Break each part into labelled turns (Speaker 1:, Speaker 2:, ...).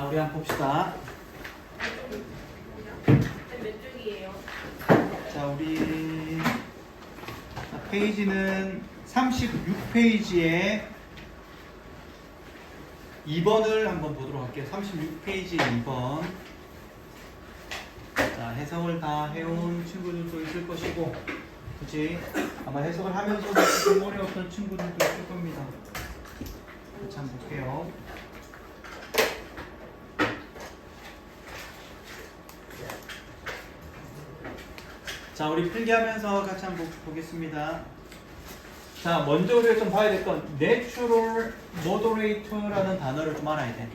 Speaker 1: 우리 한번 봅시다.
Speaker 2: 몇 쪽이에요?
Speaker 1: 자, 우리 페이지는 36페이지에 2번을 한번 보도록 할게요. 36페이지 2번. 자, 해석을 다 해온 친구들도 있을 것이고, 그치? 아마 해석을 하면서도 좀 어려웠던 친구들도 있을 겁니다. 같이 한번 볼게요. 자, 우리 필기하면서 같이 한번 보겠습니다. 자, 먼저 우리가 좀 봐야 될 건 Natural Moderator라는 단어를 좀 알아야 돼.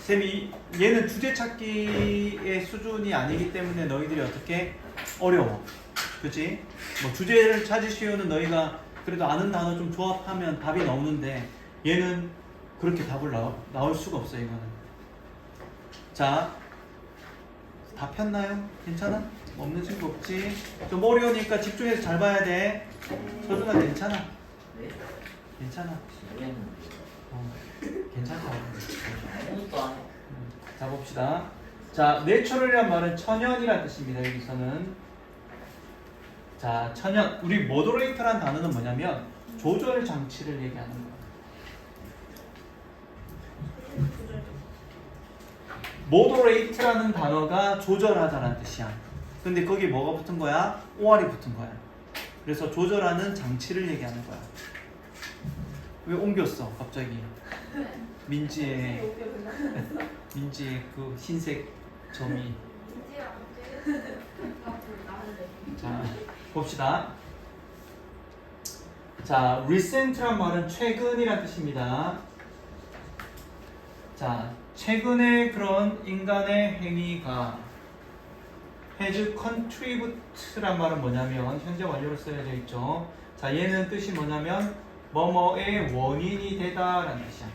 Speaker 1: 쌤이 얘는 주제 찾기의 수준이 아니기 때문에 너희들이 어떻게 어려워. 그치? 뭐 주제를 찾으시오는 너희가 그래도 아는 단어 좀 조합하면 답이 나오는데 얘는 그렇게 답을 나올 수가 없어, 이거는. 자, 다 폈나요? 괜찮아? 없는 친구 없지? 좀 어려우니까 집중해서 잘 봐야 돼. 서준아 괜찮아? 괜찮아. 괜찮다. 자, 봅시다. 자, 내추럴이란 말은 천연이라는 뜻입니다. 여기서는. 자, 천연. 우리 모더레이터란 단어는 뭐냐면 조절 장치를 얘기하는 거예요. 모더레이트라는 단어가 조절하다라는 뜻이야. 근데 거기 뭐가 붙은 거야? OR이 붙은 거야. 그래서 조절하는 장치를 얘기하는 거야. 왜 옮겼어 갑자기? 민지의 그 흰색 점이. 자, 봅시다. 자, recent란 말은 최근이란 뜻입니다. 자, 최근에 그런 인간의 행위가 has contribute란 말은 뭐냐면 현재 완료로 쓰여져 있죠. 자, 얘는 뜻이 뭐냐면 뭐뭐의 원인이 되다라는 뜻이야.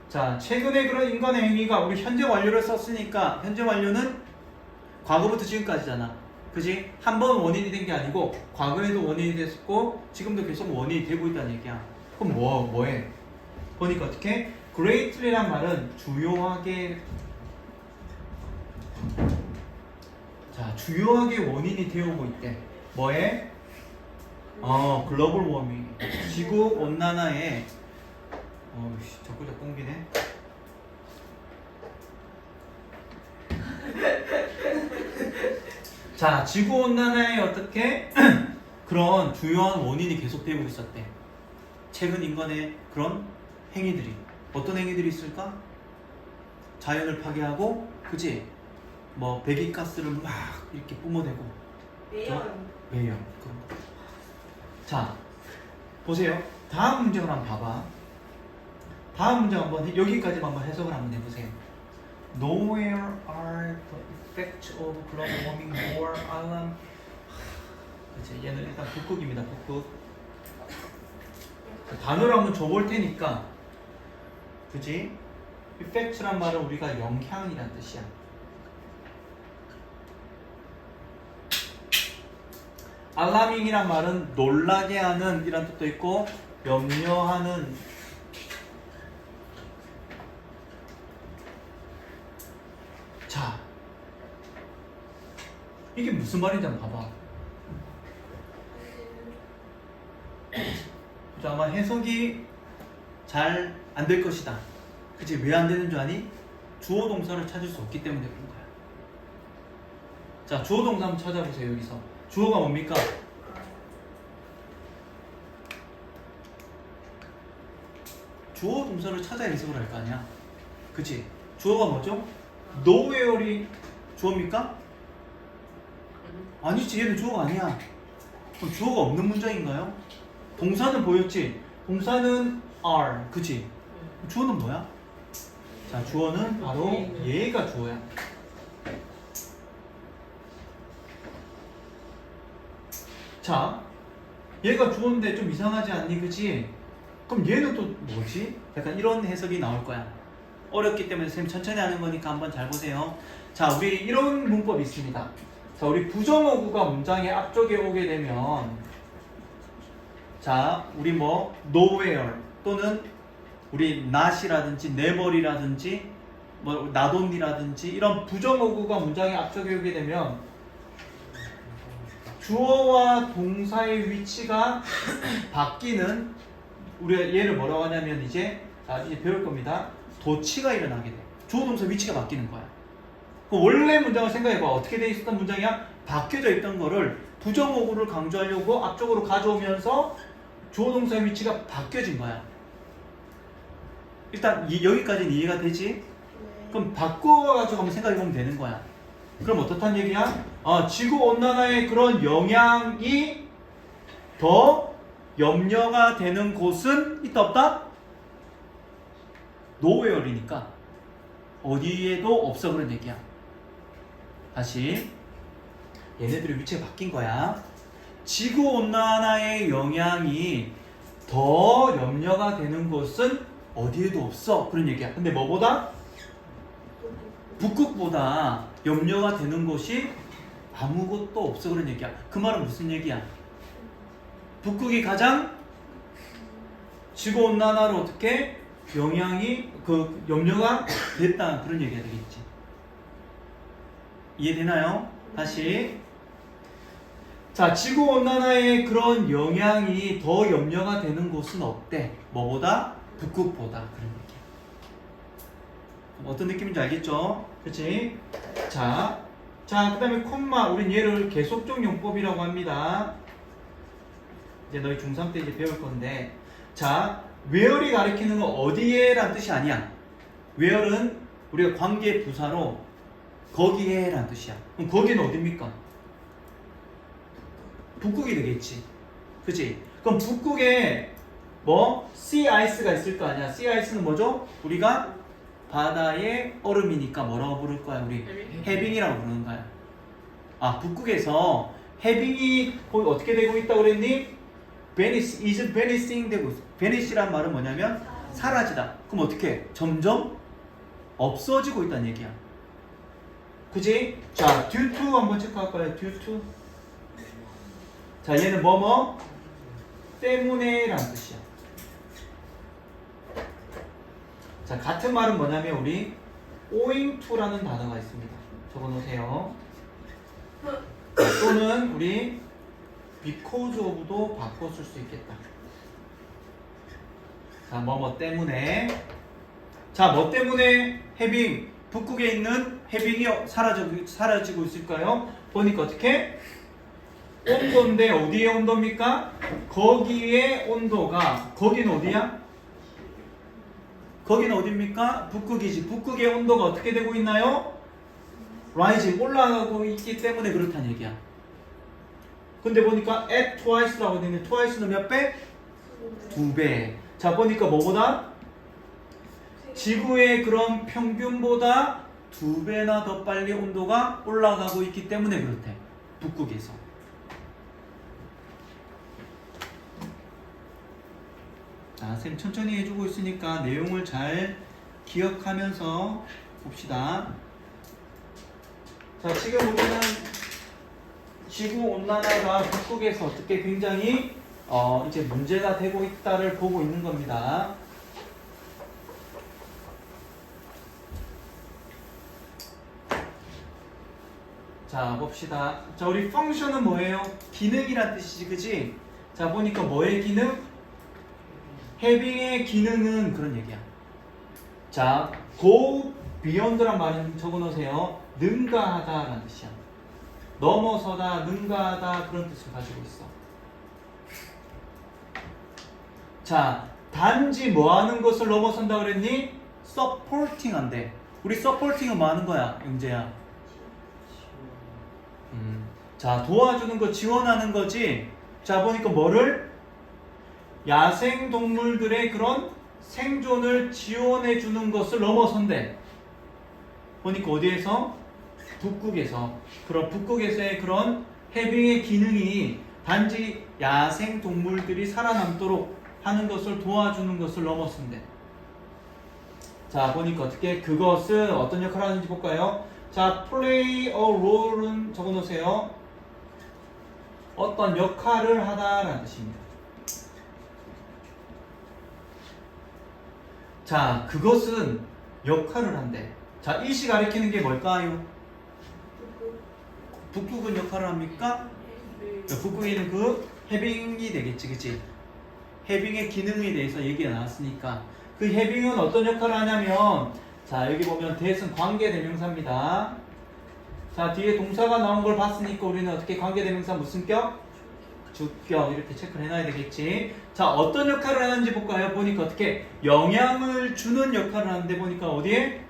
Speaker 1: 자, 최근에 그런 인간의 행위가 우리 현재 완료를 썼으니까 현재 완료는 과거부터 지금까지잖아. 그지? 한 번 원인이 된 게 아니고 과거에도 원인이 됐고 지금도 계속 원인이 되고 있다는 얘기야. 그럼 뭐해? 보니까 어떻게? greatly란 말은 주요하게, 자, 주요하게 원인이 되어오고 있대. 뭐에? 글로벌 워밍, 지구 온난화에. 자꾸 옮기네. 자, 지구 온난화에 어떻게 그런 주요한 원인이 계속되고 있었대. 최근 인간의 그런 행위들이. 어떤 행위들이 있을까? 자연을 파괴하고, 그치? 뭐 배기가스를 막 이렇게 뿜어대고.
Speaker 2: 매연.
Speaker 1: 매연. 그런 거. 자, 보세요. 다음 문제를 한번 봐봐. 다음 문제 한번 여기까지만 한번 해석을 한번 해보세요. Nowhere are the effects of global warming more alarm. 그치? 얘는 일단 북극입니다. 북극. 단어를 한번 줘볼 테니까. 그치? effect란 말은 우리가 영향이란 뜻이야. alarming이란 말은 놀라게 하는 이란 뜻도 있고 염려하는. 자, 이게 무슨 말인지 한번 봐봐. 아마 해석이 잘 안 될 것이다. 그치? 왜 안 되는 줄 아니? 주어 동사를 찾을 수 없기 때문에 그런 거야. 자, 주어 동사 한번 찾아보세요. 여기서 주어가 뭡니까? 주어 동사를 찾아 해석을 할 거 아니야. 그치? 주어가 뭐죠? nowhere이 주어입니까? 아니지, 얘는 주어가 아니야. 그럼 주어가 없는 문장인가요? 동사는 보였지? 동사는 are, 그치? 주어는 뭐야? 자, 주어는 바로 얘가 주어야. 자, 얘가 주어인데 좀 이상하지 않니? 그치? 그럼 얘는 또 뭐지? 약간 이런 해석이 나올 거야. 어렵기 때문에 선생님 천천히 하는 거니까 한번 잘 보세요. 자, 우리 이런 문법이 있습니다. 자, 우리 부정어구가 문장의 앞쪽에 오게 되면 자, 우리 뭐 nowhere 또는 우리 not이라든지 never이라든지 뭐 not only라든지 이런 부정어구가 문장에 앞서게 오게 되면 주어와 동사의 위치가 바뀌는 우리가 얘를 뭐라고 하냐면 이제 배울 겁니다. 도치가 일어나게 돼. 주어 동사 위치가 바뀌는 거야. 원래 문장을 생각해봐. 어떻게 돼 있었던 문장이야? 바뀌어져 있던 거를 부정어구를 강조하려고 앞쪽으로 가져오면서 주어 동사의 위치가 바뀌어진 거야. 일단 여기까지는 이해가 되지? 그럼 바꿔가지고 한번 생각해보면 되는 거야. 그럼 어떻단 얘기야? 지구온난화의 그런 영향이 더 염려가 되는 곳은 있다 없다? nowhere이니까 어디에도 없어 그런 얘기야. 다시 얘네들의 위치가 바뀐 거야. 지구온난화의 영향이 더 염려가 되는 곳은 어디에도 없어 그런 얘기야. 근데 뭐보다? 북극보다 염려가 되는 곳이 아무것도 없어 그런 얘기야. 그 말은 무슨 얘기야? 북극이 가장 지구온난화로 어떻게 영향이 염려가 됐다 그런 얘기가 되겠지. 이해되나요? 다시 자, 지구온난화의 그런 영향이 더 염려가 되는 곳은 없대. 뭐보다? 북극보다 그런 얘기야. 어떤 느낌인지 알겠죠? 그치? 자, 그 다음에 콤마 우린 얘를 계속적 용법이라고 합니다. 이제 너희 중3 때 이제 배울 건데 자, where이 가리키는 건 어디에 란 뜻이 아니야. where는 우리가 관계 부사로 거기에 란 뜻이야. 그럼 거기는 어딥니까? 북극이 되겠지. 그치? 그럼 북극에 뭐 sea ice가 있을 거 아니야. sea ice는 뭐죠? 우리가 바다의 얼음이니까 뭐라고 부를 거야? 우리 해빙이라고 부르는 거야. 북극에서 해빙이 거기 어떻게 되고 있다고 그랬니? vanish, is vanishing 되고 있어. vanish란 말은 뭐냐면 사라지다. 그럼 어떻게? 점점 없어지고 있다는 얘기야. 그지? 자, due to 한번 체크할까요? due to. 자, 얘는 뭐뭐? 때문에 라는 뜻이야. 자, 같은 말은 뭐냐면 우리 owing to라는 단어가 있습니다. 적어놓으세요. 또는 우리 because of도 바꿔 쓸 수 있겠다. 자, 뭐 때문에. 자, 뭐 때문에 해빙, 북극에 있는 해빙이 사라지고 있을까요? 보니까 어떻게? 온도인데 어디의 온도입니까? 거기에 온도가, 거기는 어디야? 거기는 어디입니까? 북극이지. 북극의 온도가 어떻게 되고 있나요? rising, 올라가고 있기 때문에 그렇다는 얘기야. 근데 보니까 at twice라고 되어 있는데 twice는 몇 배? 2배. 자, 보니까 뭐보다? 지구의 그런 평균보다 2배나 더 빨리 온도가 올라가고 있기 때문에 그렇대. 북극에서. 자, 쌤 천천히 해주고 있으니까 내용을 잘 기억하면서 봅시다. 자, 지금 우리는 지구온난화가 북극에서 어떻게 굉장히 이제 문제가 되고 있다를 보고 있는 겁니다. 자, 봅시다. 자, 우리 펑션은 뭐예요? 기능이란 뜻이지, 그지? 자, 보니까 뭐의 기능? 해빙의 기능은 그런 얘기야. 자, go beyond란 말은 적어놓으세요. 능가하다라는 뜻이야. 넘어서다, 능가하다 그런 뜻을 가지고 있어. 자, 단지 뭐 하는 것을 넘어선다 그랬니? supporting 한대. 우리 supporting은 뭐 하는 거야, 영재야? 자, 도와주는 거, 지원하는 거지. 자, 보니까 뭐를? 야생 동물들의 그런 생존을 지원해 주는 것을 넘어선대. 보니까 어디에서? 북극에서. 그런 북극에서의 그런 해빙의 기능이 단지 야생 동물들이 살아남도록 하는 것을 도와주는 것을 넘어선대. 자, 보니까 어떻게 그것은 어떤 역할을 하는지 볼까요? 자, play a role은 적어놓으세요. 어떤 역할을 하다라는 뜻입니다. 자, 그것은 역할을 한대. 자, 이시 가리키는 게 뭘까요? 북극은 역할을 합니까? 북극에는 그 해빙이 되겠지, 그치? 해빙의 기능에 대해서 얘기가 나왔으니까 그 해빙은 어떤 역할을 하냐면, 자, 여기 보면 대은 관계대명사입니다. 자, 뒤에 동사가 나온 걸 봤으니까 우리는 어떻게 관계대명사 무슨 격? 주격 이렇게 체크를 해놔야 되겠지. 자, 어떤 역할을 하는지 볼까요? 보니까 어떻게 영향을 주는 역할을 하는데 보니까 어디에?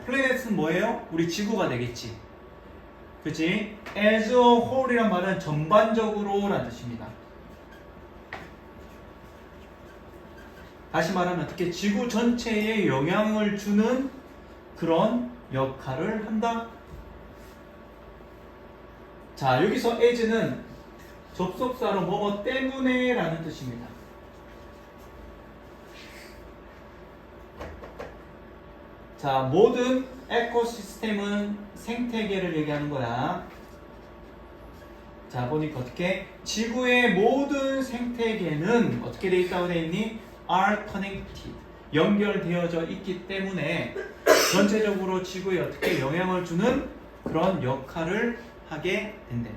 Speaker 1: 플래닛은 뭐예요? 우리 지구가 되겠지. 그치? as a whole이란 말은 전반적으로 라는 뜻입니다. 다시 말하면 어떻게 지구 전체에 영향을 주는 그런 역할을 한다. 자, 여기서 as는 접속사로 뭐뭐 때문에 라는 뜻입니다. 자, 모든 에코시스템은 생태계를 얘기하는 거야. 자, 보니까 어떻게 지구의 모든 생태계는 어떻게 돼 있다고 돼 있니? are connected. 연결되어져 있기 때문에 전체적으로 지구에 어떻게 영향을 주는 그런 역할을 하게 된대.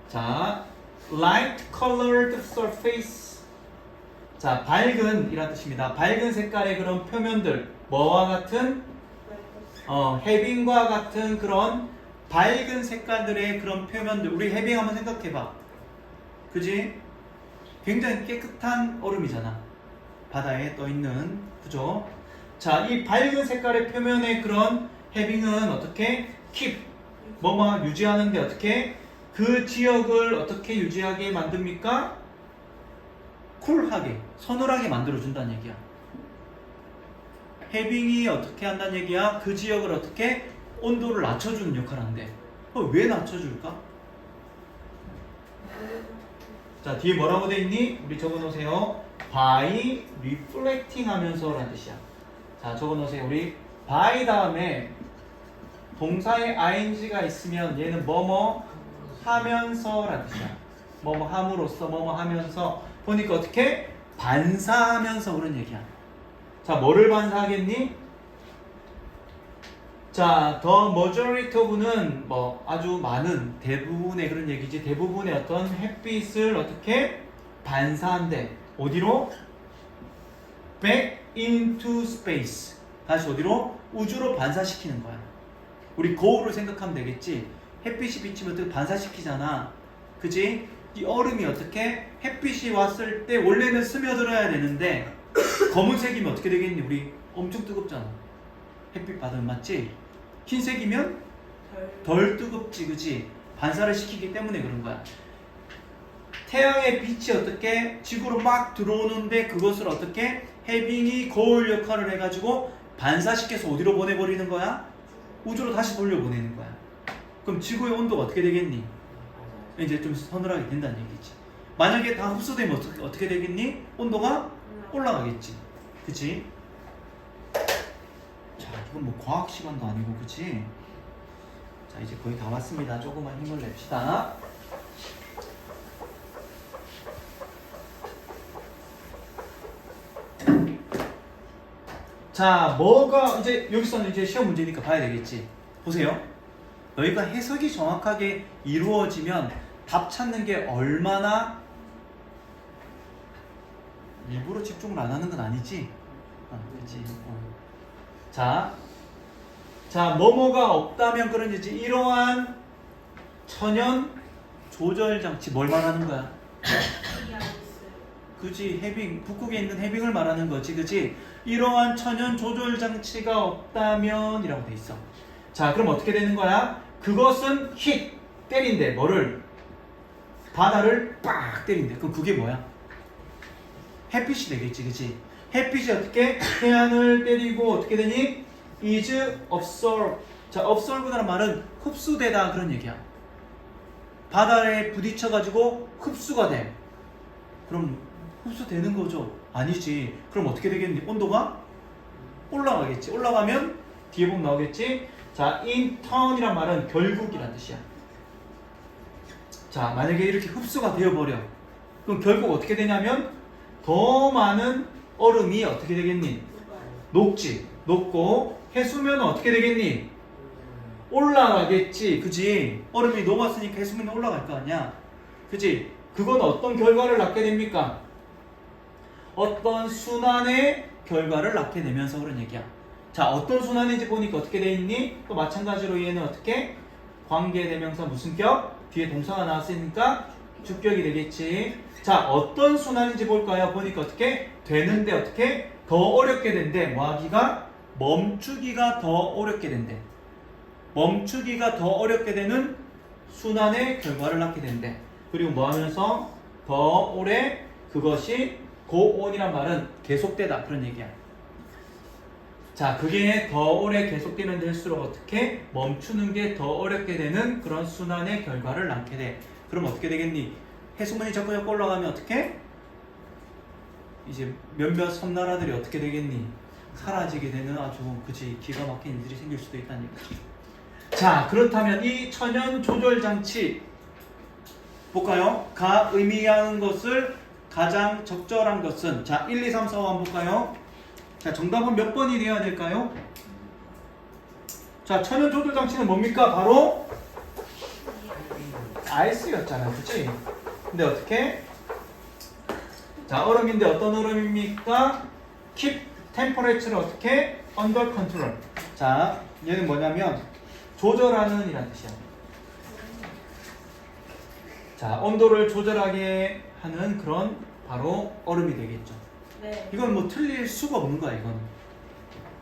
Speaker 1: 자, light colored surface. 자, 밝은 이란 뜻입니다. 밝은 색깔의 그런 표면들, 뭐와 같은? 해빙과 같은 그런 밝은 색깔들의 그런 표면들. 우리 해빙 한번 생각해봐. 그지? 굉장히 깨끗한 얼음이잖아. 바다에 떠있는. 그죠? 자, 이 밝은 색깔의 표면의 그런 해빙은 어떻게? keep. 뭐뭐 유지하는데 어떻게? 그 지역을 어떻게 유지하게 만듭니까? 쿨하게, 서늘하게 만들어준다는 얘기야. 해빙이 어떻게 한다는 얘기야? 그 지역을 어떻게 온도를 낮춰주는 역할을 한대. 왜 낮춰줄까? 자, 뒤에 뭐라고 돼 있니? 우리 적어놓으세요. by reflecting 하면서 라는 뜻이야. 자, 적어놓으세요. 우리 by 다음에 동사에 ing가 있으면 얘는 뭐뭐 하면서 라는 뜻이야. 뭐뭐 함으로써 뭐뭐 하면서. 보니까 어떻게? 반사하면서 그런 얘기야. 자, 뭐를 반사하겠니? 자, the majority of는 뭐 아주 많은 대부분의 그런 얘기지. 대부분의 어떤 햇빛을 어떻게 반사한대. 어디로? back into space. 다시 어디로? 우주로 반사시키는 거야. 우리 거울을 생각하면 되겠지. 햇빛이 비치면 어떻게 반사시키잖아. 그지? 이 얼음이 어떻게 햇빛이 왔을 때 원래는 스며들어야 되는데 검은색이면 어떻게 되겠니? 우리 엄청 뜨겁잖아. 햇빛 받으면 맞지? 흰색이면 덜 뜨겁지, 그지? 반사를 시키기 때문에 그런 거야. 태양의 빛이 어떻게 지구로 막 들어오는데 그것을 어떻게 해빙이 거울 역할을 해가지고 반사시켜서 어디로 보내버리는 거야? 우주로 다시 돌려보내는 거야. 그럼 지구의 온도가 어떻게 되겠니? 이제 좀 서늘하게 된다는 얘기지. 만약에 다 흡수되면 어떻게 되겠니? 온도가 올라가겠지. 그치? 자, 이건 뭐 과학 시간도 아니고, 그치? 자, 이제 거의 다 왔습니다. 조금만 힘을 냅시다. 자, 뭐가 이제 여기서는 이제 시험 문제니까 봐야 되겠지. 보세요. 너희가 해석이 정확하게 이루어지면 답 찾는 게 얼마나 일부러 집중을 안 하는 건 아니지? 그렇지. 자, 뭐뭐가 없다면 그런 얘기지. 이러한 천연 조절 장치 뭘 말하는 거야? 그지? 해빙, 북극에 있는 해빙을 말하는 거지, 그지? 이러한 천연 조절 장치가 없다면 이라고 돼 있어. 자, 그럼 어떻게 되는 거야? 그것은 hit, 때린대. 뭐를? 바다를 빡 때린대. 그럼 그게 뭐야? 햇빛이 되겠지, 그치? 햇빛이 어떻게? 태양을 때리고 어떻게 되니? is absorbed. 자, absorbed라는 말은 흡수되다 그런 얘기야. 바다에 부딪혀가지고 흡수가 돼. 그럼 흡수되는 거죠? 아니지. 그럼 어떻게 되겠니? 온도가 올라가겠지. 올라가면 뒤에 보면 나오겠지? 자, in turn이란 말은 결국이란 뜻이야. 자, 만약에 이렇게 흡수가 되어버려. 그럼 결국 어떻게 되냐면 더 많은 얼음이 어떻게 되겠니? 녹지. 녹고 해수면은 어떻게 되겠니? 올라가겠지. 그지? 얼음이 녹았으니까 해수면이 올라갈 거 아니야. 그지? 그건 어떤 결과를 낳게 됩니까? 어떤 순환의 결과를 낳게 되면서 그런 얘기야. 자, 어떤 순환인지 보니까 어떻게 돼 있니? 또 마찬가지로 얘는 어떻게? 관계대명사 무슨 격? 뒤에 동사가 나왔으니까 주격이 되겠지. 자, 어떤 순환인지 볼까요? 보니까 어떻게? 되는데 어떻게? 더 어렵게 된대. 뭐 하기가? 멈추기가 더 어렵게 된대. 멈추기가 더 어렵게 되는 순환의 결과를 낳게 된대. 그리고 뭐 하면서? 더 오래 그것이 고온이란 말은 계속되다. 그런 얘기야. 자, 그게 더 오래 계속되면 될수록 어떻게? 멈추는 게 더 어렵게 되는 그런 순환의 결과를 낳게 돼. 그럼 어떻게 되겠니? 해수면이 자꾸 올라가면 어떻게? 이제 몇몇 섬나라들이 어떻게 되겠니? 사라지게 되는 아주 그치 기가 막힌 일들이 생길 수도 있다는 얘기죠. 자, 그렇다면 이 천연 조절 장치 볼까요? 가 의미하는 것을 가장 적절한 것은 자 1, 2, 3, 4, 5 한번 볼까요? 자, 정답은 몇 번이 되어야 될까요? 자, 천연 조절 장치는 뭡니까? 바로 아이스였잖아요. 그치? 근데 어떻게? 자, 얼음인데 어떤 얼음입니까? keep temperature를 어떻게? under control. 자, 얘는 뭐냐면 조절하는 이란 뜻이야. 자, 온도를 조절하게 하는 그런 바로 얼음이 되겠죠.
Speaker 2: 네.
Speaker 1: 이건 뭐 틀릴 수가 없는 거야. 이건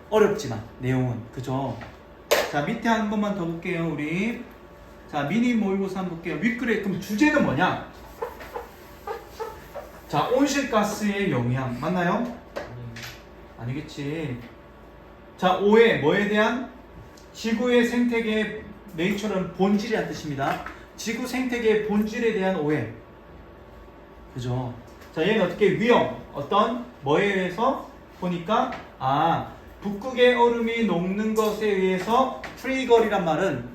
Speaker 1: 어렵지만 내용은 그죠? 자, 밑에 한 번만 더 볼게요. 우리 자 미니 모의고사 한번 볼게요. 윗글에 그럼 주제는 뭐냐? 자, 온실가스의 영향 맞나요? 아니겠지. 자, 오해 뭐에 대한? 지구의 생태계의 네이처는 본질이란 뜻입니다. 지구 생태계의 본질에 대한 오해. 그죠? 자, 얘는 어떻게 위험 어떤 뭐에 의해서 보니까 북극의 얼음이 녹는 것에 의해서 트리거리란 말은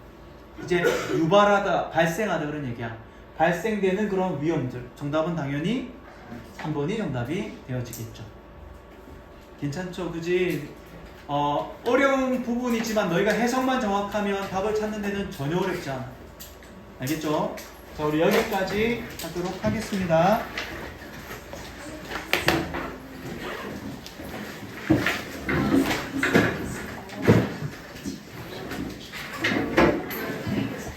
Speaker 1: 이제 유발하다 발생하다 그런 얘기야. 발생되는 그런 위험들. 정답은 당연히 3번이 정답이 되어지겠죠. 괜찮죠? 그지? 어려운 부분이지만 너희가 해석만 정확하면 답을 찾는 데는 전혀 어렵지 않아. 알겠죠? 자, 우리 여기까지 하도록 하겠습니다.